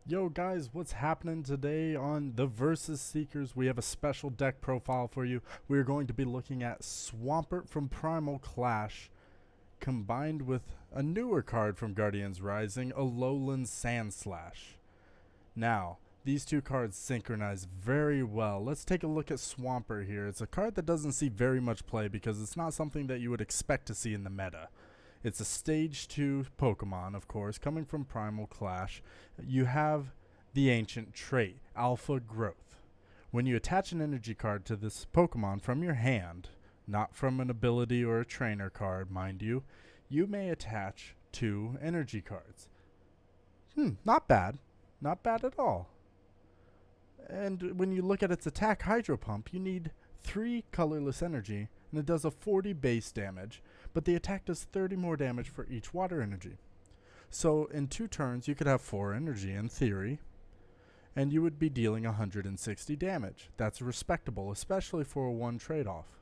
Yo guys, what's happening today on the Versus Seekers? We have a special deck profile for you. We're going to be looking at Swampert from Primal Clash combined with a newer card from Guardians Rising, Alolan Sandslash. Now, these two cards synchronize very well. Let's take a look at Swampert here. It's a card that doesn't see very much play because it's not something that you would expect to see in the meta. It's a stage 2 Pokemon, of course, coming from Primal Clash. You have the ancient trait, Alpha Growth. When you attach an energy card to this Pokemon from your hand, not from an ability or a trainer card, mind you, you may attach 2 energy cards. Not bad. Not bad at all. And when you look at its attack Hydro Pump, you need 3 colorless energy, and it does a 40 base damage, but the attack does 30 more damage for each water energy. So in 2 turns, you could have 4 energy in theory, and you would be dealing 160 damage. That's respectable, especially for a 1 trade-off.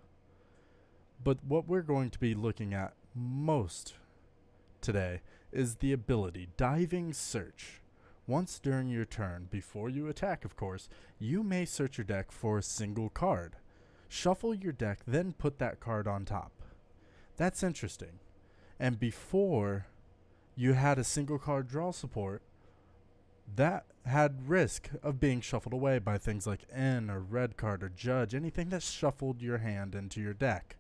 But what we're going to be looking at most today is the ability Diving Search. Once during your turn, before you attack of course, you may search your deck for a single card. Shuffle your deck, then put that card on top. That's interesting. And before you had a single card draw support, that had risk of being shuffled away by things like N or red card or judge, anything that shuffled your hand into your deck.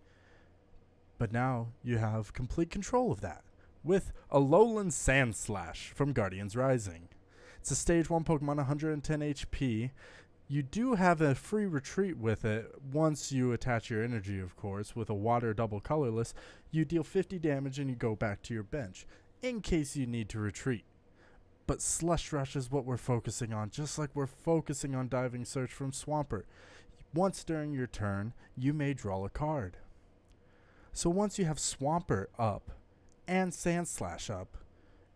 But now you have complete control of that with Alolan Sandslash from Guardians Rising. It's a stage 1 Pokemon, 110 HP. You do have a free retreat with it once you attach your energy, of course, with a water double colorless. You deal 50 damage and you go back to your bench in case you need to retreat. But Slush Rush is what we're focusing on, just like we're focusing on Diving Search from Swampert. Once during your turn, you may draw a card. So once you have Swampert up and Sandslash up,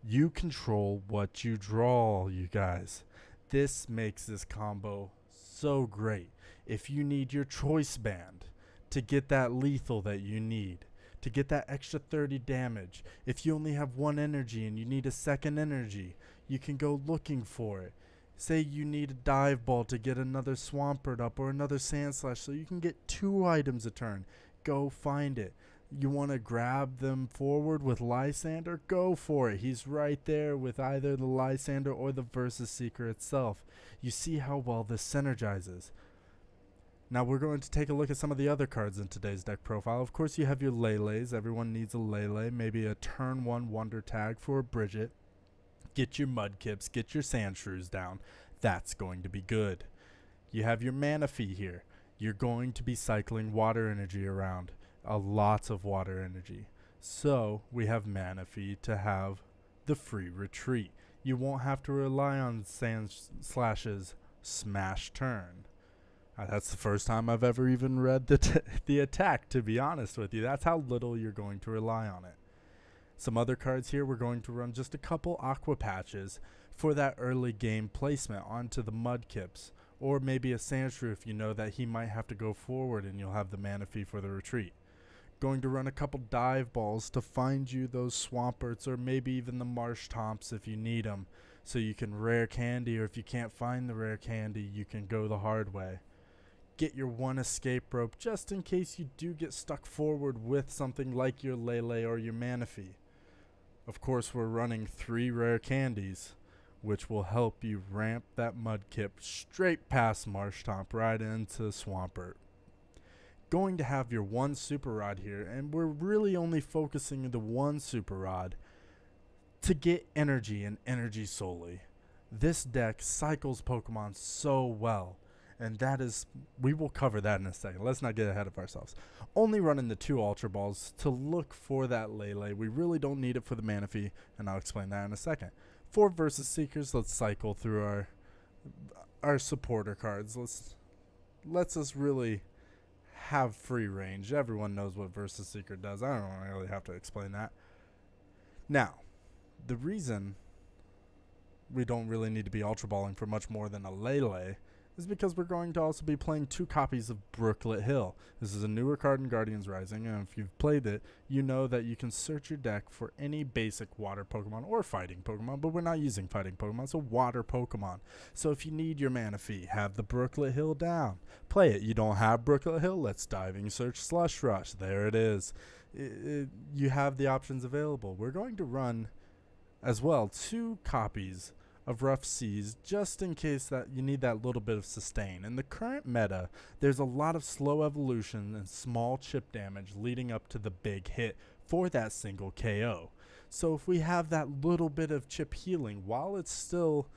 you control what you draw, you guys. This makes this combo so great. If you need your choice band to get that lethal that you need, to get that extra 30 damage, if you only have 1 energy and you need a second energy, you can go looking for it. Say you need a dive ball to get another Swampert up or another Sandslash so you can get 2 items a turn. Go find it. You want to grab them forward with Lysandre? Go for it. He's right there with either the Lysandre or the Versus Seeker itself. You see how well this synergizes. Now we're going to take a look at some of the other cards in today's deck profile. Of course you have your Lele's. Everyone needs a Lele. Maybe a turn 1 Wonder Tag for a Brigette. Get your Mudkips. Get your Sandshrews down. That's going to be good. You have your Manaphy here. You're going to be cycling water energy around. Lots of water energy. So we have Manaphy to have the free retreat. You won't have to rely on Sandslash's smash turn. That's the first time I've ever even read the attack, to be honest with you. That's how little you're going to rely on it. Some other cards here, we're going to run just a couple Aqua Patches for that early game placement onto the Mudkips. Or maybe a Sandshrew if you know that he might have to go forward and you'll have the Manaphy for the retreat. Going to run a couple dive balls to find you those Swamperts or maybe even the Marshtomps if you need them, so you can rare candy, or if you can't find the rare candy you can go the hard way. Get your 1 escape rope just in case you do get stuck forward with something like your Lele or your Manaphy. Of course we're running 3 rare candies, which will help you ramp that Mudkip straight past Marshtomp right into Swampert. Going to have your 1 Super Rod here, and we're really only focusing the 1 Super Rod to get energy and energy solely. This deck cycles Pokemon so well, and that is, we will cover that in a second. Let's not get ahead of ourselves. Only running the 2 Ultra Balls to look for that Lele. We really don't need it for the Manaphy, and I'll explain that in a second. For Versus Seekers, let's cycle through our supporter cards. Let's us really have free range. Everyone knows what Versus Seeker does. I don't really have to explain that. Now, the reason we don't really need to be Ultra Balling for much more than a Lele is because we're going to also be playing 2 copies of Brooklet Hill. This is a newer card in Guardians Rising, and if you've played it, you know that you can search your deck for any basic water Pokemon or fighting Pokemon, but we're not using fighting Pokemon, so water Pokemon. So if you need your Manaphy, have the Brooklet Hill down. Play it. You don't have Brooklet Hill? Let's Diving Search Slush Rush. There it is. You have the options available. We're going to run as well 2 copies of Rough Seas, just in case that you need that little bit of sustain. In the current meta, there's a lot of slow evolution and small chip damage leading up to the big hit for that single KO. So if we have that little bit of chip healing while it's still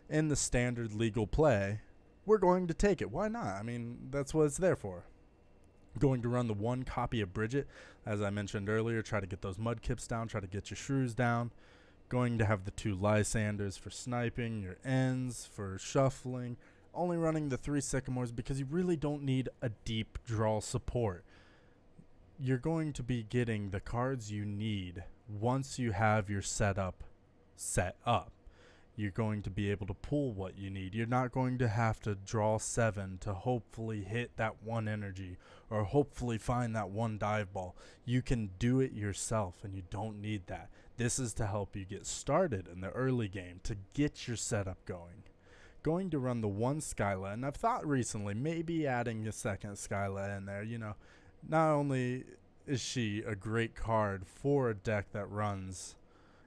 in the standard legal play, we're going to take it. Why not? I mean, that's what it's there for. Going to run the 1 copy of Brigette, as I mentioned earlier, try to get those Mudkips down, try to get your Shrews down. Going to have the 2 Lysandres for sniping, your Ends for shuffling, only running the 3 Sycamores because you really don't need a deep draw support. You're going to be getting the cards you need once you have your setup set up. You're going to be able to pull what you need. You're not going to have to draw 7 to hopefully hit that 1 energy or hopefully find that 1 dive ball. You can do it yourself and you don't need that. This is to help you get started in the early game to get your setup going. Going to run the 1 Skyla, and I've thought recently maybe adding a second Skyla in there. You know, not only is she a great card for a deck that runs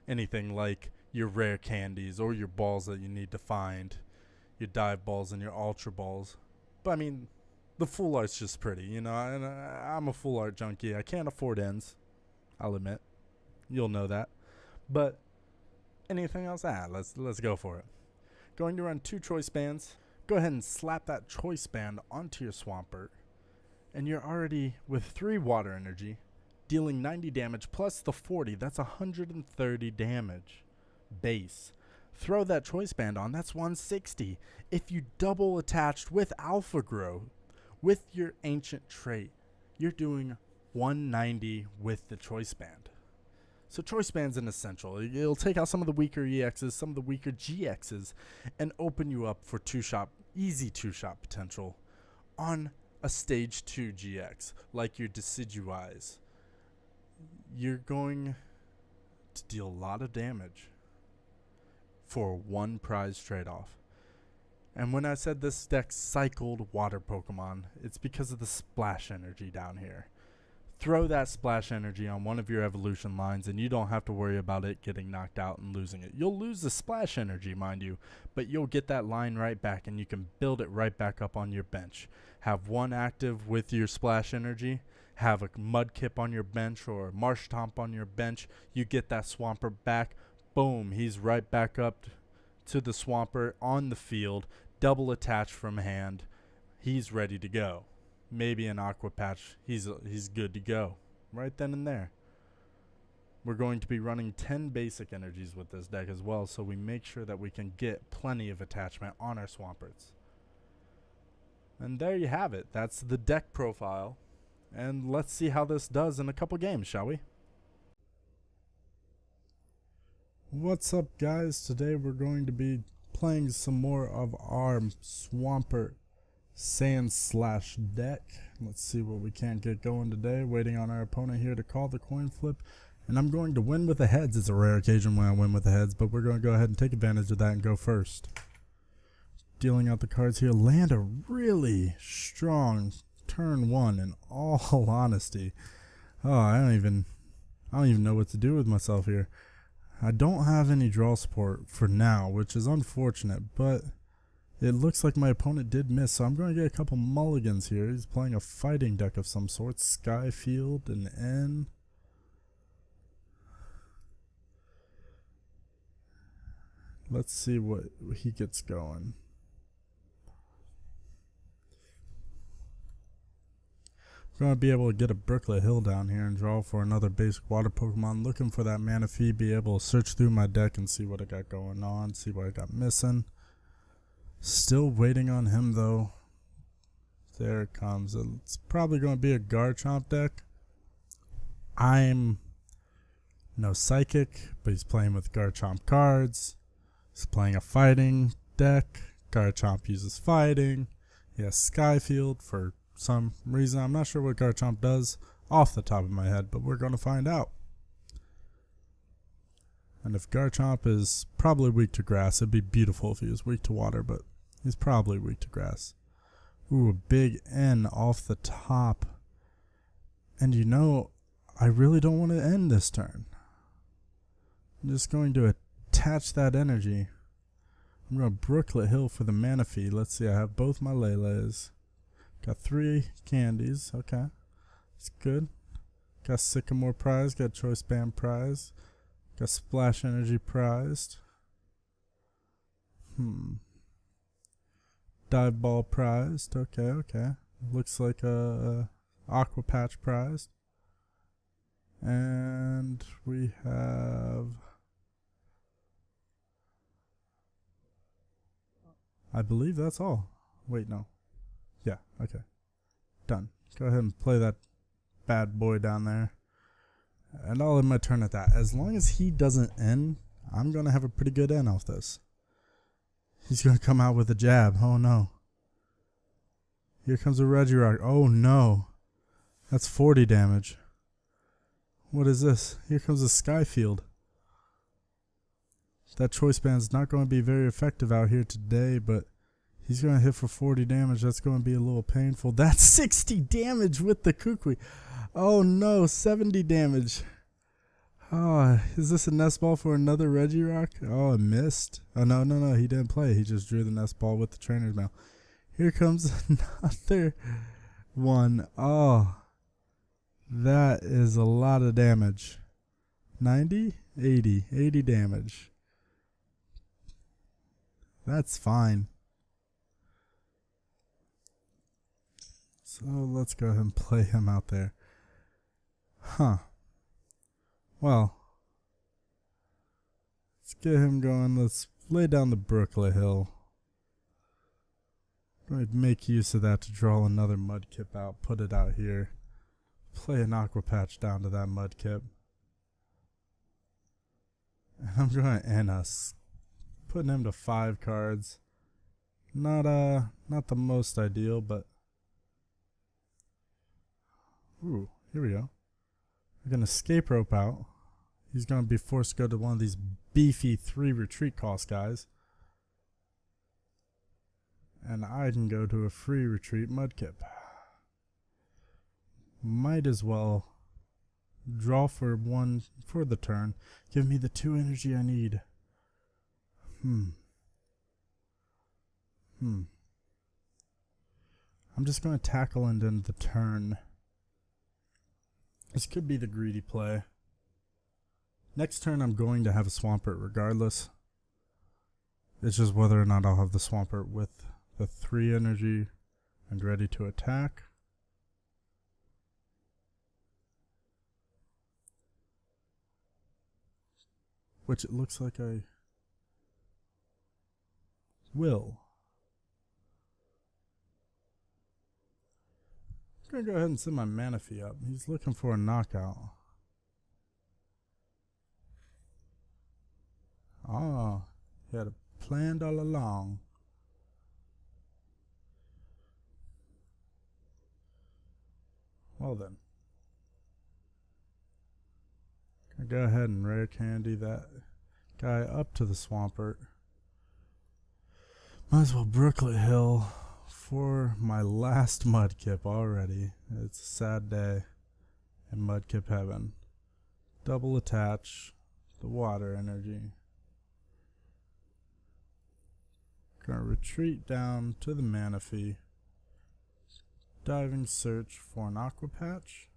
anything like your rare candies or your balls that you need to find, your dive balls and your ultra balls, but I mean, the full art's just pretty, you know, and I'm a full art junkie. I can't afford ends, I'll admit. You'll know that. But anything else? Let's go for it. Going to run 2 choice bands. Go ahead and slap that choice band onto your Swampert, and you're already with 3 water energy, dealing 90 damage plus the 40. That's 130 damage base. Throw that choice band on. That's 160. If you double attached with Alpha Grow, with your ancient trait, you're doing 190 with the choice band. So choice band's an essential. It'll take out some of the weaker EXs, some of the weaker GXs, and open you up for easy 2-shot potential on a stage 2 GX, like your Decidueyes. You're going to deal a lot of damage for 1 prize trade-off. And when I said this deck cycled water Pokemon, it's because of the splash energy down here. Throw that splash energy on one of your evolution lines and you don't have to worry about it getting knocked out and losing it. You'll lose the splash energy, mind you, but you'll get that line right back and you can build it right back up on your bench. Have 1 active with your splash energy, have a Mudkip on your bench or a Marshtomp on your bench, you get that Swampert back, boom, he's right back up to the Swampert on the field, double attached from hand, he's ready to go. Maybe an Aqua Patch, he's good to go right then and there. We're going to be running 10 basic energies with this deck as well, so we make sure that we can get plenty of attachment on our Swamperts. And there you have it. That's the deck profile. And let's see how this does in a couple games, shall we? What's up, guys? Today we're going to be playing some more of our Swampert Sandslash Deck. Let's see what we can get going today. Waiting on our opponent here to call the coin flip. And I'm going to win with the heads. It's a rare occasion when I win with the heads, but we're going to go ahead and take advantage of that and go first. Dealing out the cards here. Land a really strong turn 1 in all honesty. Oh, I don't even know what to do with myself here. I don't have any draw support for now, which is unfortunate, but it looks like my opponent did miss, so I'm going to get a couple mulligans here. He's playing a fighting deck of some sort. Skyfield and N. Let's see what he gets going. I'm going to be able to get a Brooklet Hill down here and draw for another basic water Pokemon. Looking for that Manaphy, be able to search through my deck and see what I got going on, see what I got missing. Still waiting on him though. There it comes. It's probably going to be a Garchomp deck. I'm no psychic, but he's playing with Garchomp cards. He's playing a fighting deck. Garchomp uses fighting. He has Skyfield for some reason. I'm not sure what Garchomp does off the top of my head, but we're going to find out. And if Garchomp is probably weak to grass, it'd be beautiful if he was weak to water, but he's probably weak to grass. Ooh, a big N off the top. And you know, I really don't want to end this turn. I'm just going to attach that energy. I'm going to Brooklet Hill for the Manaphy. Let's see, I have both my Leles. Got 3 candies. Okay. That's good. Got Sycamore prize. Got Choice Band prize. Got Splash Energy prized. Dive Ball prized. Okay, okay. Looks like a Aqua Patch prized. And we have... I believe that's all. Wait, no. Yeah, okay. Done. Go ahead and play that bad boy down there. And I'll end my turn at that. As long as he doesn't end, I'm going to have a pretty good end off this. He's going to come out with a jab. Oh, no. Here comes a Regirock. Oh, no. That's 40 damage. What is this? Here comes a Skyfield. That Choice Band's not going to be very effective out here today, but he's going to hit for 40 damage. That's going to be a little painful. That's 60 damage with the Kukui. Oh no, 70 damage. Oh, is this a nest ball for another Regirock? Oh, I missed. Oh, no, no, no, he didn't play. He just drew the nest ball with the trainer's mail. Here comes another one. Oh, that is a lot of damage. 90? 80 damage. That's fine. So let's go ahead and play him out there. Huh. Well, let's get him going. Let's lay down the Brooklet Hill. I'm going to make use of that to draw another Mudkip out. Put it out here. Play an Aqua Patch down to that Mudkip. And I'm going to end us. Putting him to 5 cards. Not the most ideal, but... Ooh, here we go. We're going to Escape Rope out. He's going to be forced to go to one of these beefy 3 retreat cost guys. And I can go to a free retreat Mudkip. Might as well draw for 1 for the turn. Give me the 2 energy I need. I'm just going to tackle and end the turn. This could be the greedy play. Next turn I'm going to have a Swampert regardless. It's just whether or not I'll have the Swampert with the 3 energy and ready to attack. Which it looks like I will. I'm going to go ahead and send my Manaphy up. He's looking for a knockout. Ah, he had it planned all along. Well then. I'll go ahead and rare candy that guy up to the Swampert. Might as well Brooklet Hill for my last Mudkip already. It's a sad day in Mudkip heaven. Double attach the water energy. Gonna retreat down to the Manaphy. Diving search for an Aqua Patch.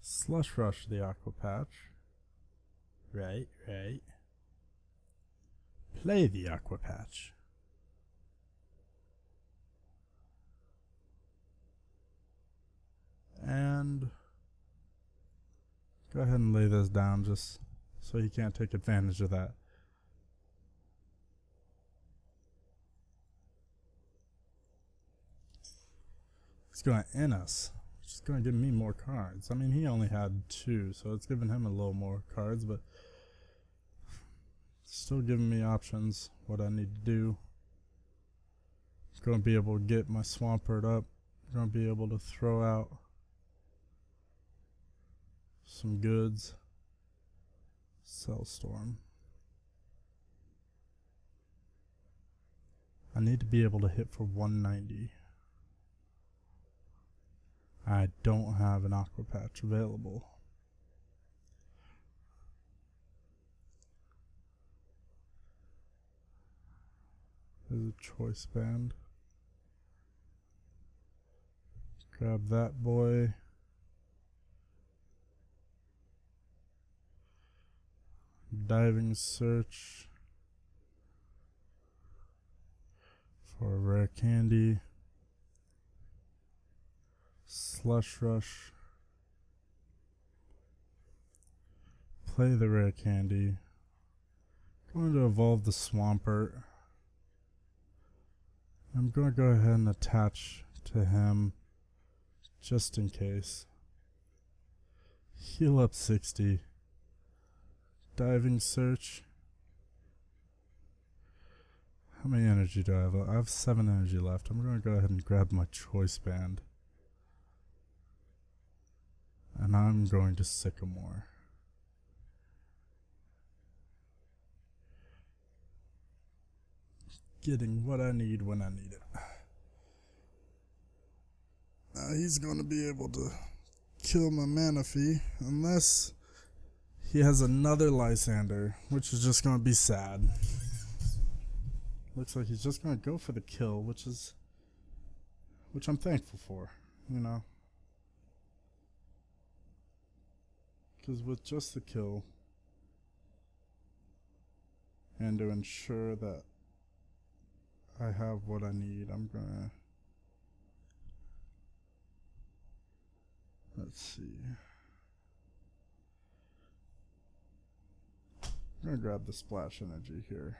Slush Rush the Aqua Patch. Right. Play the Aqua Patch. And go ahead and lay this down just so he can't take advantage of that. He's going to end us. It's just going to give me more cards. I mean, he only had 2, so it's giving him a little more cards, but still giving me options, what I need to do. Gonna be able to get my Swampert up. Gonna be able to throw out some goods. Cellstorm. I need to be able to hit for 190. I don't have an Aqua Patch available. There's a choice band. Grab that boy. Diving search for a rare candy. Slush rush. Play the rare candy. Going to evolve the Swampert. I'm going to go ahead and attach to him just in case. Heal up 60. Diving search. How many energy do I have? I have 7 energy left. I'm going to go ahead and grab my choice band. And I'm going to Sycamore. Getting what I need when I need it. He's going to be able to kill my Manaphy unless he has another Lysandre, which is just going to be sad. Looks like he's just going to go for the kill, which I'm thankful for, you know. Because with just the kill, and to ensure that I have what I need, I'm gonna, let's see. I'm gonna grab the splash energy here.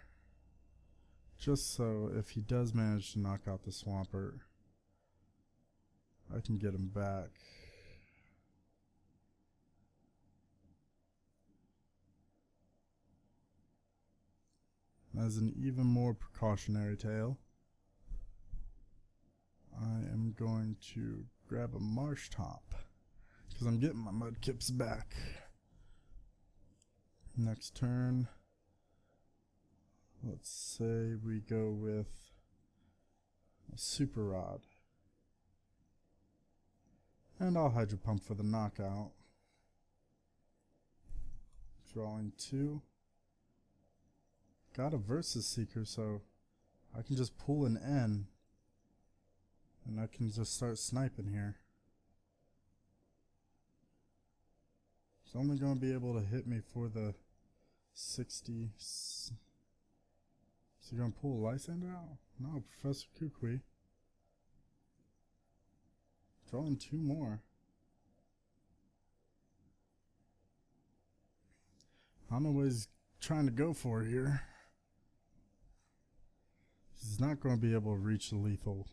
Just so if he does manage to knock out the Swampert, I can get him back. As an even more precautionary tale, I am going to grab a Marshtomp because I'm getting my Mudkips back. Next turn, let's say we go with a Super Rod. And I'll Hydro Pump for the knockout. Drawing 2. Got a Versus Seeker, so I can just pull an N and I can just start sniping here. It's only going to be able to hit me for the 60. Is he going to pull a Lysandre out? No, Professor Kukui. Drawing 2 more. I don't know what he's trying to go for here. He's not going to be able to reach the lethal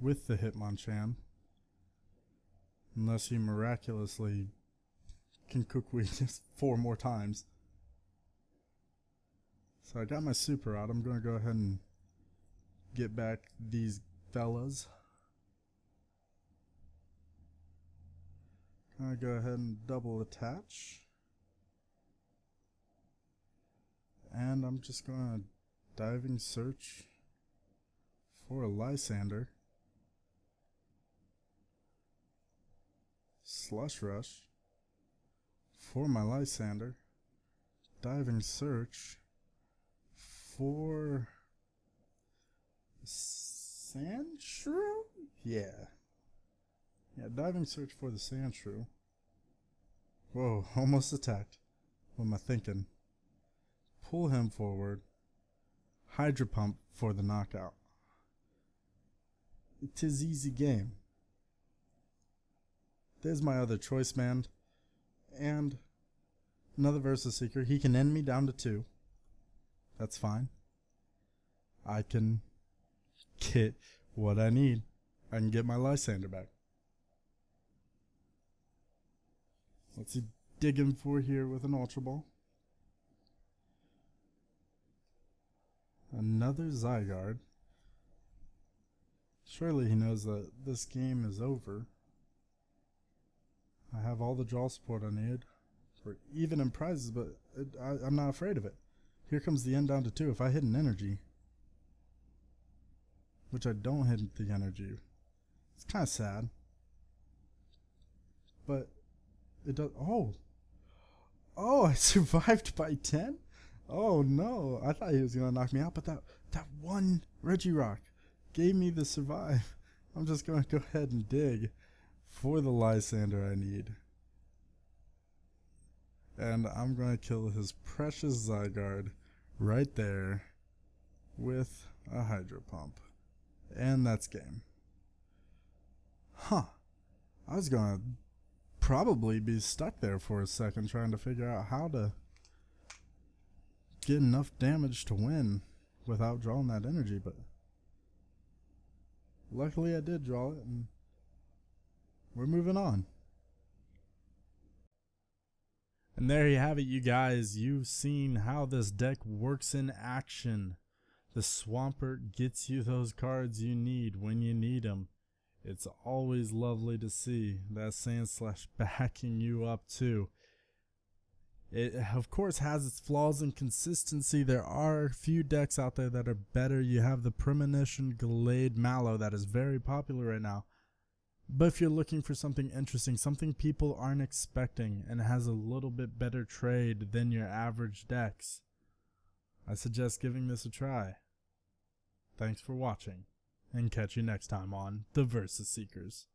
with the Hitmonchan unless he miraculously can Kukui just 4 more times. So I got my Super out. I'm going to go ahead and get back these fellas. I'm going to go ahead and double attach. And I'm just going to diving search for a Lysandre. Slush rush for my Lysandre. Diving search for Sandshrew? Yeah, diving search for the Sandshrew. Whoa, almost attacked. What am I thinking? Pull him forward. Hydro Pump for the knockout. It is easy game. There's my other choice band. And another Versus Seeker. He can end me down to 2. That's fine. I can get what I need. I can get my Lysandre back. What's he digging for here with an Ultra Ball? Another Zygarde. Surely he knows that this game is over. I have all the draw support I need. For even in prizes, but I'm not afraid of it. Here comes the end down to 2. If I hit an energy, which I don't hit the energy, it's kind of sad. But it does. Oh, I survived by 10? Oh no, I thought he was gonna knock me out, but that one Regirock gave me the survive. I'm just gonna go ahead and dig for the Lysandre I need. And I'm gonna kill his precious Zygarde right there with a Hydro Pump. And that's game. Huh. I was gonna probably be stuck there for a second trying to figure out how to get enough damage to win without drawing that energy, but luckily I did draw it, and we're moving on. And there you have it, you guys. You've seen how this deck works in action. The Swampert gets you those cards you need when you need them. It's always lovely to see that Sandslash backing you up too. It of course has its flaws in consistency. There are a few decks out there that are better. You have the Premonition Glade Mallow that is very popular right now. But if you're looking for something interesting, something people aren't expecting, and has a little bit better trade than your average decks, I suggest giving this a try. Thanks for watching, and catch you next time on The Versus Seekers.